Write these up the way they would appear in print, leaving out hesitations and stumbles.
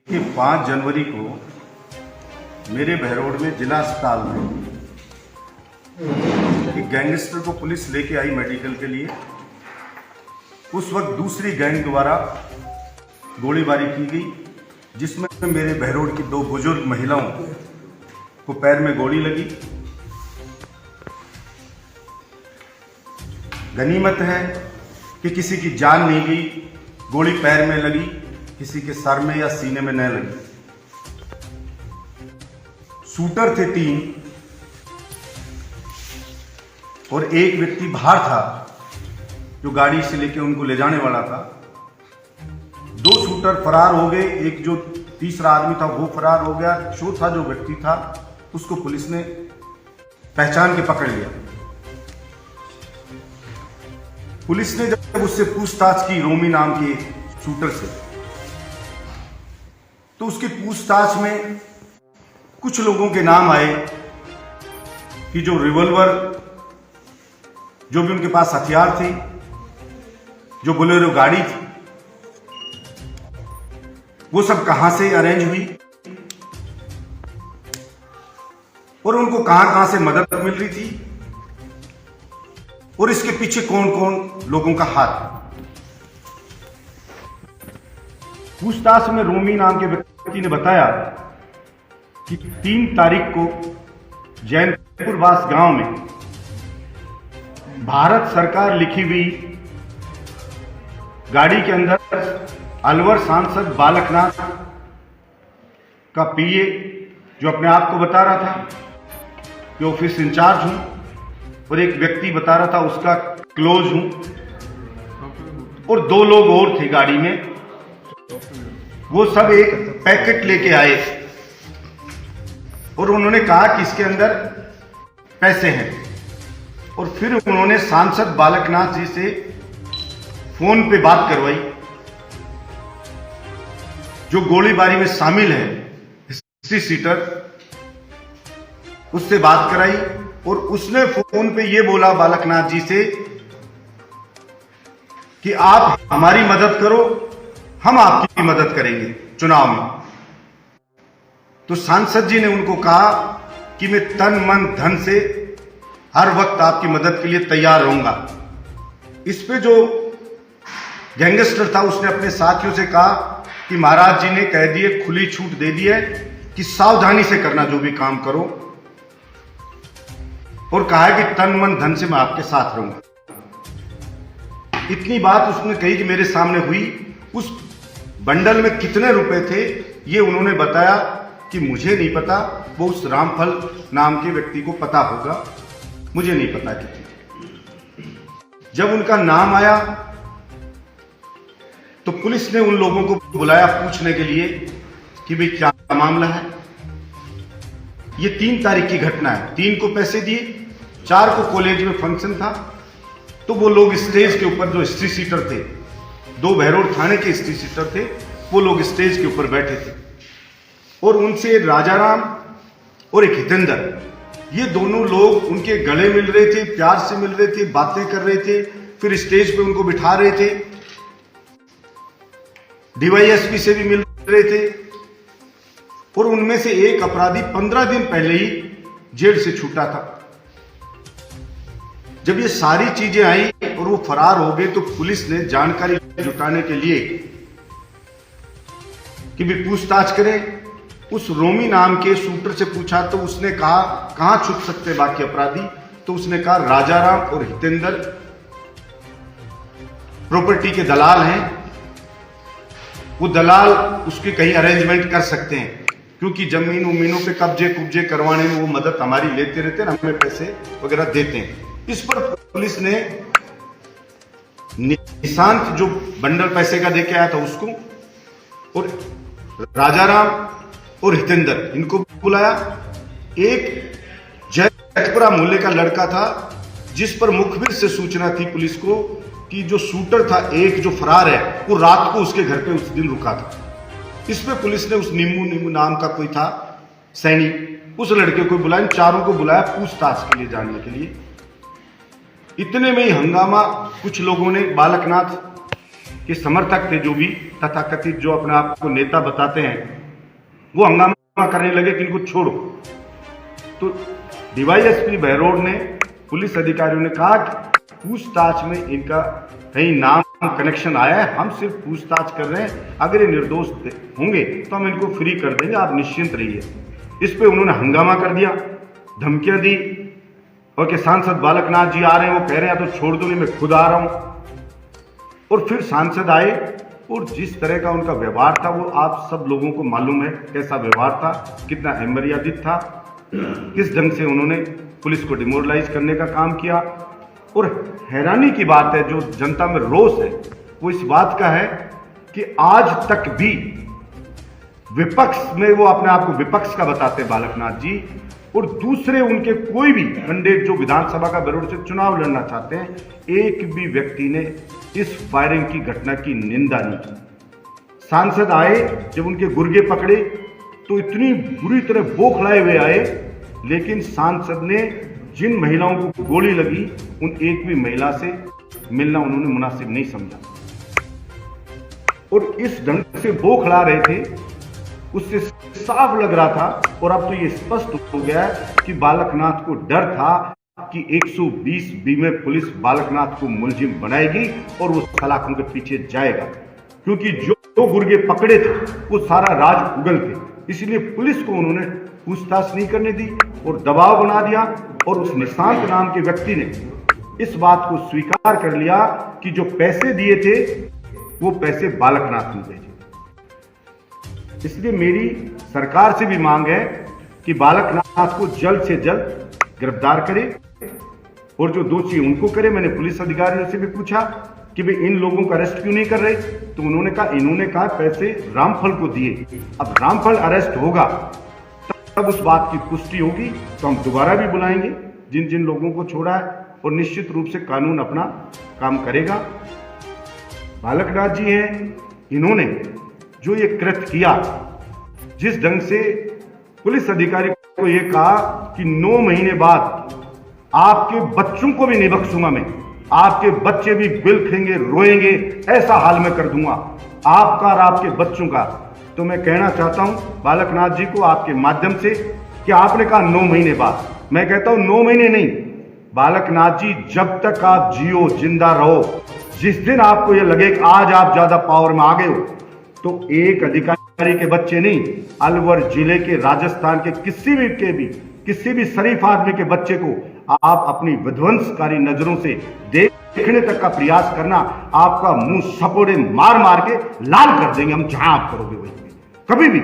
कि 5 जनवरी को मेरे बहरोड में जिला अस्पताल में एक गैंगस्टर को पुलिस लेके आई मेडिकल के लिए। उस वक्त दूसरी गैंग द्वारा गोलीबारी की गई, जिसमें मेरे बहरोड की 2 बुजुर्ग महिलाओं को पैर में गोली लगी। गनीमत है कि किसी की जान नहीं गई, गोली पैर में लगी, किसी के सर में या सीने में न लगी। शूटर थे 3 और एक व्यक्ति बाहर था जो गाड़ी से लेके उनको ले जाने वाला था। 2 शूटर फरार हो गए, एक जो तीसरा आदमी था वो फरार हो गया। चौथा जो व्यक्ति था उसको पुलिस ने पहचान के पकड़ लिया। पुलिस ने जब उससे पूछताछ की रोमी नाम के शूटर से, तो उसकी पूछताछ में कुछ लोगों के नाम आए कि जो रिवॉल्वर, जो भी उनके पास हथियार थे, जो बोलेरो गाड़ी थी, वो सब कहां से अरेंज हुई और उनको कहां से मदद मिल रही थी और इसके पीछे कौन कौन लोगों का हाथ। पूछताछ में रोमी नाम के व्यक्ति ने बताया कि 3 तारीख को जैनपुरवास गांव में भारत सरकार लिखी हुई गाड़ी के अंदर अलवर सांसद बालकनाथ का पीए, जो अपने आप को बता रहा था कि ऑफिस इंचार्ज हूं, और एक व्यक्ति बता रहा था उसका क्लोज हूं, और 2 लोग और थे गाड़ी में। वो सब एक पैकेट लेके आए और उन्होंने कहा कि इसके अंदर पैसे हैं, और फिर उन्होंने सांसद बालकनाथ जी से फोन पे बात करवाई, जो गोलीबारी में शामिल है, हिस्ट्री सीटर, उससे बात कराई। और उसने फोन पे ये बोला बालकनाथ जी से कि आप हमारी मदद करो, हम आपकी मदद करेंगे चुनाव में। तो सांसद जी ने उनको कहा कि मैं तन मन धन से हर वक्त आपकी मदद के लिए तैयार रहूंगा। इस पे जो गैंगस्टर था उसने अपने साथियों से कहा कि महाराज जी ने कह दिए, खुली छूट दे दी है कि सावधानी से करना जो भी काम करो, और कहा है कि तन मन धन से मैं आपके साथ रहूंगा। इतनी बात उसने कही कि मेरे सामने हुई। उस बंडल में कितने रुपए थे ये उन्होंने बताया कि मुझे नहीं पता, वो उस रामफल नाम के व्यक्ति को पता होगा, मुझे नहीं पता कितने। जब उनका नाम आया तो पुलिस ने उन लोगों को बुलाया पूछने के लिए कि भाई क्या मामला है। ये 3 तारीख की घटना है। 3 को पैसे दिए, 4 को कॉलेज में फंक्शन था, तो वो लोग स्टेज के ऊपर, जो हिस्ट्री सीटर थे, 2 बहरोड थाने के हिस्ट्री सीटर थे, वो लोग स्टेज के ऊपर बैठे थे, और उनसे राजाराम और एक हितेंद्र, ये दोनों लोग उनके गले मिल रहे थे, प्यार से मिल रहे थे, बातें कर रहे थे, फिर स्टेज पे उनको बिठा रहे थे, डीवाईएसपी से भी मिल रहे थे, और उनमें से एक अपराधी 15 दिन पहले ही जेल से छूटा था। जब ये सारी चीजें आई और वो फरार हो गए, तो पुलिस ने जानकारी जुटाने के लिए कि भी पूछताछ करें, उस रोमी नाम के शूटर से पूछा, तो उसने कहा कहां छुप सकते बाकी अपराधी, तो उसने कहा राजाराम और हितेंद्र प्रॉपर्टी के दलाल हैं, वो दलाल उसके कहीं अरेंजमेंट कर सकते हैं, क्योंकि जमीन उमीनों पे कब्जे कुब्जे करवाने में वो मदद हमारी लेते रहते हैं, हमें पैसे वगैरह देते हैं। इस पर पुलिस ने निशांत, जो बंडल पैसे का देके आया था, उसको, और राजाराम और हितेंद्र, इनको बुलाया। एक जयपुरा मोहल्ले का लड़का था जिस पर मुखबिर से सूचना थी पुलिस को कि जो शूटर था, एक जो फरार है, वो रात को उसके घर पे उस दिन रुका था। इस पे पुलिस ने उस नीमू नाम का कोई था सैनी, उस लड़के को बुलाया, 4 को बुलाया पूछताछ के लिए, जानने के लिए। इतने में ही हंगामा कुछ लोगों ने बालकनाथ के समर्थक थे, जो भी तथाकथित जो अपने आप को नेता बताते हैं, वो हंगामा करने लगे कि इनको छोड़ो। तो डीवाईएसपी बहरोड ने पुलिस अधिकारियों ने कहा कि पूछताछ में इनका कहीं नाम कनेक्शन आया है, हम सिर्फ पूछताछ कर रहे हैं, अगर ये निर्दोष होंगे तो हम इनको फ्री कर देंगे, आप निश्चिंत रहिए। इस पे उन्होंने हंगामा कर दिया, धमकियां दी, और कि सांसद बालकनाथ जी आ रहे हैं, वो कह रहे हैं तो छोड़ दो, नहीं मैं खुद आ रहा हूं। और फिर सांसद आए और जिस तरह का उनका व्यवहार था वो आप सब लोगों को मालूम है कैसा व्यवहार था, कितना अमर्यादित था, किस ढंग से उन्होंने पुलिस को डिमोरलाइज करने का काम किया। और हैरानी की बात है, जो जनता में रोष है वो इस बात का है कि आज तक भी विपक्ष में वो अपने आप को विपक्ष का बताते हैं बालकनाथ जी, और दूसरे उनके कोई भी कैंडिडेट जो विधानसभा का बहरोड से चुनाव लड़ना चाहते हैं, एक भी व्यक्ति ने इस फायरिंग की घटना की निंदा नहीं की। सांसद आए, जब उनके गुर्गे पकड़े तो इतनी बुरी तरह बौखलाए हुए आए, लेकिन सांसद ने जिन महिलाओं को गोली लगी उन एक भी महिला से मिलना उन्होंने मुनासिब नहीं समझा, और इस ढंग से बौखला रहे थे, उससे साफ लग रहा था। और अब तो ये स्पष्ट हो गया है कि बालकनाथ को डर था कि 120 में पुलिस बालकनाथ को मुलजिम बनाएगी और वो सलाखों के पीछे जाएगा, क्योंकि जो गुर्गे पकड़े थे वो सारा राज उगल थे, इसलिए पुलिस को उन्होंने पूछताछ नहीं करने दी और दबाव बना दिया। और उस निशांत नाम के व्यक्ति ने इस बात को स्वीकार कर लिया कि जो पैसे दिए थे वो पैसे बालकनाथ ने भेजे। इसलिए मेरी सरकार से भी मांग है कि बालकनाथ को जल्द से जल्द गिरफ्तार करे और जो दोषी उनको करे। मैंने पुलिस अधिकारियों से भी पूछा कि भाई इन लोगों का अरेस्ट क्यों नहीं कर रहे, तो इन्होंने कहा पैसे रामफल को दिए। अब रामफल अरेस्ट होगा तब उस बात की पुष्टि होगी, तो हम दोबारा भी बुलाएंगे जिन जिन लोगों को छोड़ा है, और निश्चित रूप से कानून अपना काम करेगा। बालकनाथ जी हैं, इन्होंने जो ये कृत्य किया, जिस ढंग से पुलिस अधिकारी को ये कहा कि 9 महीने बाद आपके बच्चों को भी नहीं बख्शूंगा मैं, आपके बच्चे भी बिलखेंगे, रोएंगे, ऐसा हाल में कर दूंगा आपका और आपके बच्चों का। तो मैं कहना चाहता हूं बालकनाथ जी को आपके माध्यम से कि आपने कहा 9 महीने बाद, मैं कहता हूं 9 महीने नहीं, बालकनाथ जी जब तक आप जियो, जिंदा रहो, जिस दिन आपको यह लगे कि आज आप ज्यादा पावर में आ गए हो, तो एक अधिकारी के बच्चे नहीं, अलवर जिले के, राजस्थान के किसी भी शरीफ आदमी के बच्चे को आप अपनी विध्वंसकारी नजरों से देखने तक का प्रयास करना, आपका मुंह सपोड़े मार मार के लाल कर देंगे हम, जहां आप करोगे वहीं पे। कभी भी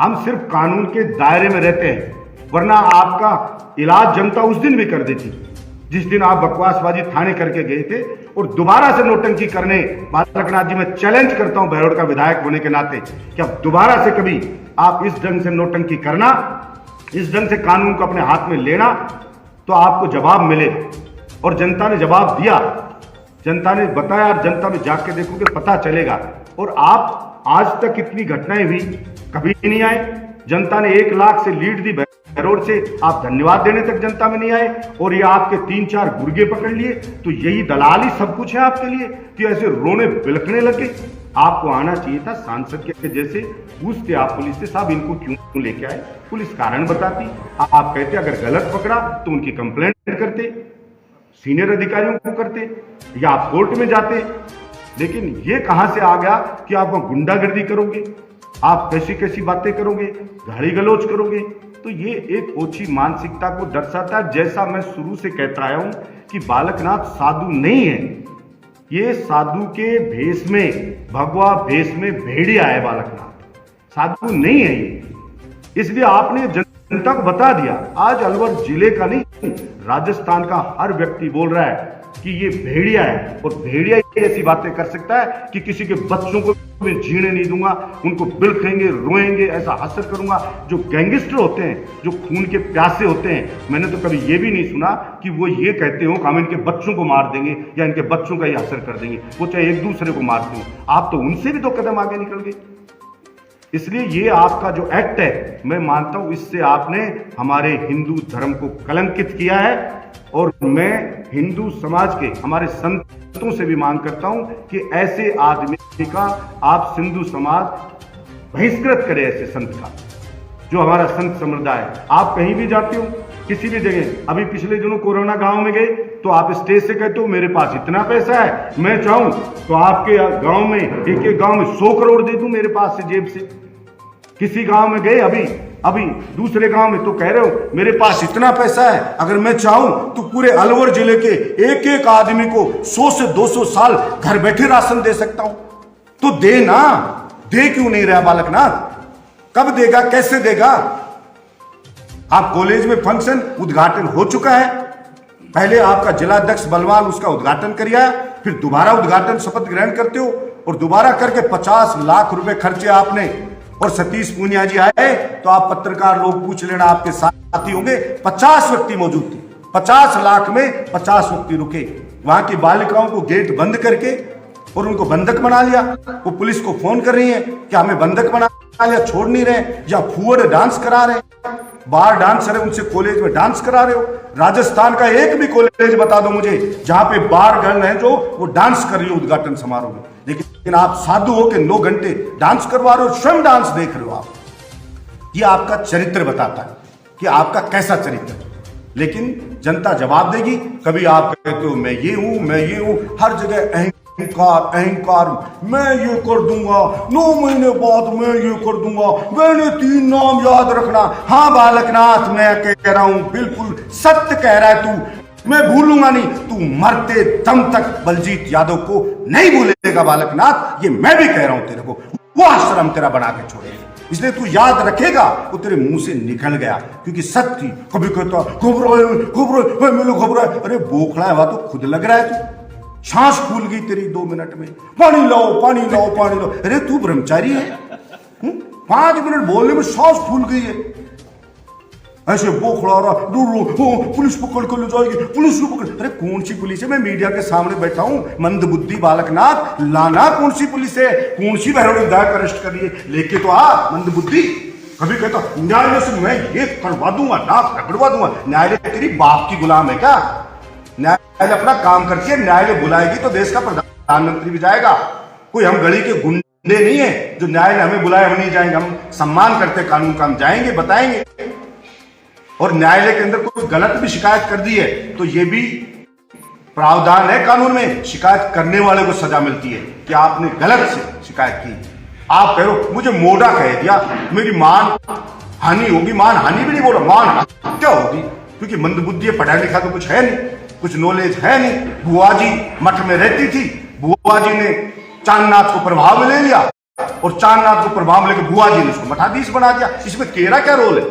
हम सिर्फ कानून के दायरे में रहते हैं, वरना आपका इलाज जनता उस दिन भी कर देती जिस दिन आप बकवासबाजी थाने करके गए थे। और दोबारा से नोटंकी करने, बालकनाथ जी मैं चैलेंज करता हूं बहरोड का विधायक होने के नाते कि अब दोबारा से कभी आप इस ढंग से नोटंकी करना, इस ढंग से कानून को अपने हाथ में लेना, तो आपको जवाब मिलेगा। और जनता ने जवाब दिया, जनता ने बताया, और जनता में जाके देखोगे पता चलेगा। और आप आज तक इतनी घटनाएं हुई कभी नहीं आए, जनता ने 1 लाख से लीड दी बहरोड से, आप धन्यवाद देने तक जनता में नहीं आए, और ये आपके 3-4 गुर्गे पकड़ लिए, तो यही दलाली सब कुछ है आपके लिए कि ऐसे रोने बिलखने लगे। आपको आना चाहिए था सांसद के जैसे, पूछते आप पुलिस से, साहब इनको क्यों लेके आए, पुलिस कारण बताती, आप कहते अगर गलत पकड़ा तो उनकी कंप्लेंट करते, सीनियर अधिकारियों को करते, या आप कोर्ट में जाते। लेकिन ये कहां से आ गया कि आप गुंडागर्दी करोगे, आप कैसी कैसी बातें करोगे, गाली गलौज करोगे। तो ये एक ओछी मानसिकता को दर्शाता है। जैसा मैं शुरू से कहता आया हूं कि बालकनाथ साधु नहीं है, ये साधु के भेष में, भगवा भेष में भेड़िया है बालकनाथ, साधु नहीं है ये। इसलिए आपने जनता को बता दिया, आज अलवर जिले का नहीं, राजस्थान का हर व्यक्ति बोल रहा है कि ये भेड़िया है। और भेड़िया ऐसी बातें कर सकता है कि किसी के बच्चों को मैं जीने नहीं दूंगा, उनको बिलखेंगे, रोएंगे, ऐसा असर करूंगा। जो गैंगस्टर होते हैं, जो खून के प्यासे होते हैं, मैंने तो कभी ये भी नहीं सुना कि वो ये कहते हो कि हम इनके बच्चों को मार देंगे या इनके बच्चों का ये असर कर देंगे। वो चाहे एक दूसरे को मारते हो, आप तो उनसे भी 2 कदम आगे निकल गए। इसलिए ये आपका जो एक्ट है, मैं मानता हूं इससे आपने हमारे हिंदू धर्म को कलंकित किया है। और मैं हिंदू समाज के, हमारे संत संतों से भी मांग करता हूं कि ऐसे आदमी का आप सिंधु समाज बहिष्कृत करे, ऐसे संत का, जो हमारा संत समुदाय है। आप कहीं भी जाते हो, किसी भी जगह, अभी पिछले दिनों कोरोना गांव में गए तो आप स्टेज से कहते हो मेरे पास इतना पैसा है, मैं चाहूं तो आपके गांव में एक गांव में 100 करोड़ दे दूं मेरे पास से, जेब से। किसी गांव में गए अभी दूसरे गांव में, तो कह रहे हो मेरे पास इतना पैसा है, अगर मैं चाहूं तो पूरे अलवर जिले के एक एक आदमी को 100 से 200 साल घर बैठे राशन दे सकता हूं। तो दे ना, दे क्यों नहीं रहा बालकनाथ? कब देगा, कैसे देगा? आप कॉलेज में फंक्शन उद्घाटन हो चुका है, पहले आपका जिलाध्यक्ष बलवान उसका उद्घाटन कर आया, फिर दोबारा उद्घाटन शपथ ग्रहण करते हो और दोबारा करके 50 लाख रुपए खर्चे आपने। और सतीश पूनिया जी आए तो आप पत्रकार लोग पूछ लेना, आपके साथी होंगे, 50 व्यक्ति मौजूद थे, 50 लाख में 50 व्यक्ति रुके। वहां की बालिकाओं को गेट बंद करके और उनको बंधक बना लिया। वो पुलिस को फोन कर रही है कि हमें बंधक बना लिया, छोड़ नहीं रहे, या फुअर डांस करा रहे हैं, बार डांसर है उनसे कॉलेज में डांस करा रहे हो। राजस्थान का एक भी कॉलेज बता दो मुझे जहां पे बार गर्ल है जो वो डांस कर रही हो उद्घाटन समारोह में, लेकिन आप साधु हो के 9 घंटे डांस करवा रहे हो, स्वयं डांस देख रहे हो आप। ये आपका चरित्र बताता है कि आपका कैसा चरित्र है। लेकिन जनता जवाब देगी। कभी आप कहते हो मैं ये हूं, हर जगह अहंकार, मैं ये कर दूंगा, 9 महीने बाद मैं ये कर दूंगा, मैंने 3 नाम याद रखना। हाँ बालकनाथ, मैं कह रहा हूं, बिल्कुल सत्य कह रहा है तू, मैं भूलूंगा नहीं, तू मरते दम तक बलजीत यादव को नहीं भूलेगा बालकनाथ, ये मैं भी कह रहा हूं तेरे को। वो आश्रम तेरा बना के छोड़ेगा, इसलिए तू याद रखेगा। वो तेरे मुंह से निकल गया क्योंकि सत्य। कभी कहता घबराए, अरे बोखड़ा हुआ तो खुद लग रहा है तू। सांस फूल गई तेरी 2 मिनट में, पानी लाओ। अरे तू ब्रह्मचारी है, 5 मिनट बोलने में सांस फूल गई है। ऐसे बोखड़ा रहा, पुलिस पकड़ कर ले जाएगी, पुलिस को पकड़। अरे कौन सी पुलिस है? मैं मीडिया के सामने बैठा हूं, मंदबुद्धि बालकनाथ, लाना कौन सी पुलिस है, कौन सी बहरों विधायक अरेस्ट कर लिए, लेके तो आ मंदबुद्धि। कभी कहता न्यायालय से मैं ये करवा दूंगा, नाक रगड़वा दूंगा। न्यायालय तेरी बाप की गुलाम है क्या? न्यायालय अपना काम करती है, न्यायालय बुलाएगी तो देश का प्रधानमंत्री भी जाएगा। कोई हम गली के गुंडे नहीं है जो न्यायालय हमें बुलाए हम नहीं जाएंगे। हम सम्मान करते कानून का, हम जाएंगे, बताएंगे। और न्यायालय के अंदर कोई गलत भी शिकायत कर दी है तो ये भी प्रावधान है कानून में, शिकायत करने वाले को सजा मिलती है कि आपने गलत से शिकायत की। आप कह रहे हो मुझे मोटा कह दिया, मेरी मान हानि होगी। मान हानि भी नहीं बोला, मान क्या होगी, क्योंकि मंदबुद्धि, पढ़ा लिखा तो कुछ है नहीं, कुछ नॉलेज है नहीं। बुआ जी मठ में रहती थी, बुआ जी ने चांदनाथ को प्रभाव में ले लिया और चांदनाथ को प्रभाव में लेकर बुआ जी ने उसको मठाधीश बना दिया। इसमें तेरा क्या रोल है?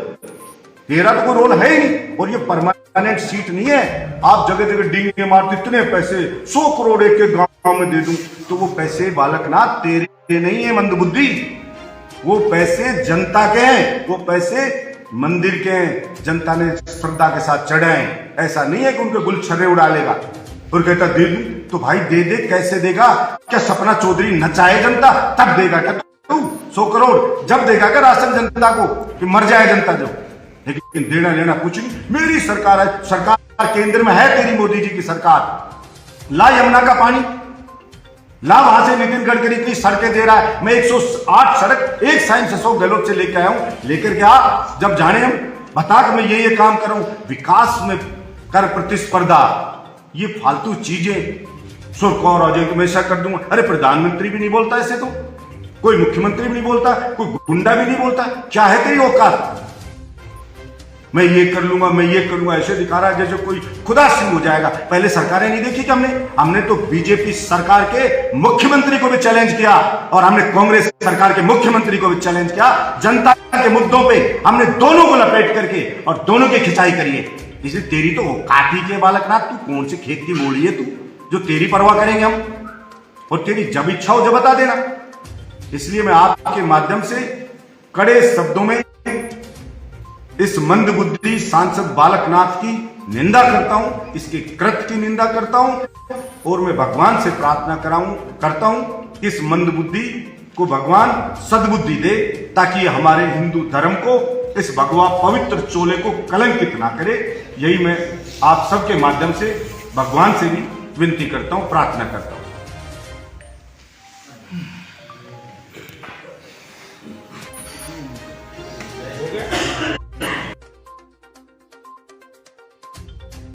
तेरा तो कोई रोल है ही नहीं। और ये परमानेंट सीट नहीं है, आप जगह जगह डींगे मारते, इतने पैसे 100 करोड़ एक गांव में दे दूं, तो वो पैसे बालकनाथ तेरे नहीं है मंदबुद्धि, वो पैसे जनता के हैं, वो पैसे मंदिर के हैं, जनता ने श्रद्धा के साथ चढ़े हैं। ऐसा नहीं है कि उनके गुलछर्रे उड़ा लेगा और कहता दे दूं, तो भाई दे दे, कैसे देगा? क्या सपना चौधरी नचाए जनता तब देगा क्या तू 100 करोड़? जब देगा क्या राशन जनता को कि मर जाए जनता जो? लेकिन देना लेना कुछ नहीं। मेरी सरकार है, सरकार केंद्र में है तेरी मोदी जी की सरकार। ला यमुना का पानी ला, वहां से नितिन गडकरी इतनी सड़कें दे रहा है। मैं 108 सड़क एक साइंस से 100 गहलोत से लेके आया हूं। लेकर के आ, जब जाने हम बता कि मैं ये काम कर रहा हूं, विकास में कर प्रतिस्पर्धा, ये फालतू चीजें सुरखौर हो जाए तो मैं ऐसा कर दूंगा। अरे प्रधानमंत्री भी नहीं बोलता ऐसे, तो कोई मुख्यमंत्री भी नहीं बोलता, कोई गुंडा भी नहीं बोलता। क्या है तेरी औकात? मैं ये कर लूंगा, मैं ये कर लूंगा, ऐसे दिखा रहा है जैसे कोई खुदा सिंह हो जाएगा। पहले सरकारें नहीं देखी कि हमने तो बीजेपी सरकार के मुख्यमंत्री को भी चैलेंज किया और हमने कांग्रेस सरकार के मुख्यमंत्री को भी चैलेंज किया। जनता के मुद्दों पे हमने दोनों को लपेट करके और दोनों की खिंचाई करी है। इसलिए तेरी तो काटी के बालकनाथ, तू कौन से खेत की मोड़ी है तू जो तेरी परवाह करेंगे हम? और तेरी जब इच्छा हो जब बता देना। इसलिए मैं आपके माध्यम से कड़े शब्दों में इस मंदबुद्धि सांसद बालकनाथ की निंदा करता हूं, इसके कृत्य की निंदा करता हूं और मैं भगवान से प्रार्थना करता हूं कि इस मंदबुद्धि को भगवान सद्बुद्धि दे, ताकि हमारे हिंदू धर्म को, इस भगवा पवित्र चोले को कलंकित ना करे। यही मैं आप सबके माध्यम से भगवान से भी विनती करता हूं, प्रार्थना करता हूं।